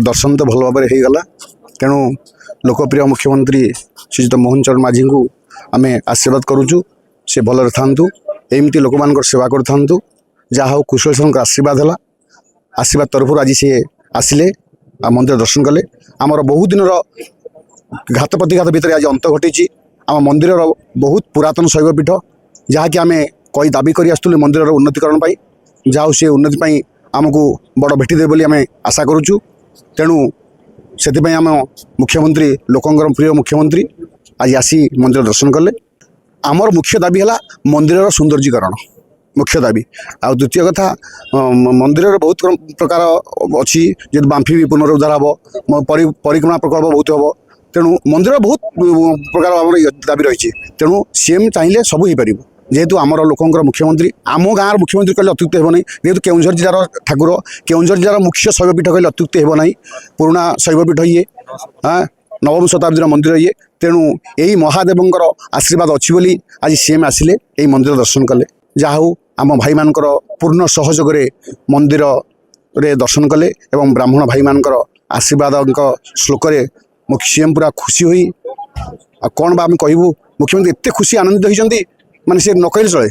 दर्शन तो भल भाव में होगला तेणु लोकप्रिय मुख्यमंत्री श्रीजुत मोहन चरण माझी को आम आशीर्वाद करुचु से भलरे थांतु एमती लोक मान सेवा करूँ जहा हो कुशल आशीर्वाद है आशीर्वाद तरफ आज सी आसिले मंदिर दर्शन कले आमर बहुत दिन घात प्रतिघात भितर आज अंत घटी आम मंदिर बहुत पुरातन शैवपीठ जहाँकि आम कई दाबी कर आसुलु मंदिर उन्नतीकरण जहाँ से उन्नति आमको बड़ भेटिदे बोली आम आशा करुचु तेणु से आम मुख्यमंत्री लोकंर प्रिय मुख्यमंत्री आज आसी मंदिर दर्शन कले आमर मुख्य दाबी है मंदिर सौंदर्यीकरण मुख्य दाबी आ द्वितीय कथा मंदिर बहुत प्रकार अच्छी जे बांफी भी पुनरुद्धार हम परिक्रमा प्रकल्प बहुत हम तेणु मंदिर बहुत प्रकार आम दाबी रही तेणु सीएम चाहिए सब हो पार जेहेतु आमर लोकंर मुख्यमंत्री आम गाँव मुख्यमंत्री कहले अत्युक्त होना जेहेतु केउंझर जिलार ठाकुर केउंझर जिलार मुख्य शैवपीठ कहले अत्युक्त होना पुराणा शैवपीठ ये नवम शताब्दी मंदिर ये तेणु यही महादेवंकर आशीर्वाद अच्छी बोली आज सीएम आसिले यही मंदिर दर्शन कले जहा हो आम भाई मानकर पूर्ण सहयोग मंदिर रे दर्शन कले एवं ब्राह्मण भाई मानकर आशीर्वाद श्लोक सीएम पूरा खुशी हुई कौन बा आम कहूँ मुख्यमंत्री एत खुशी आनंदित होती माने से न कहले चले।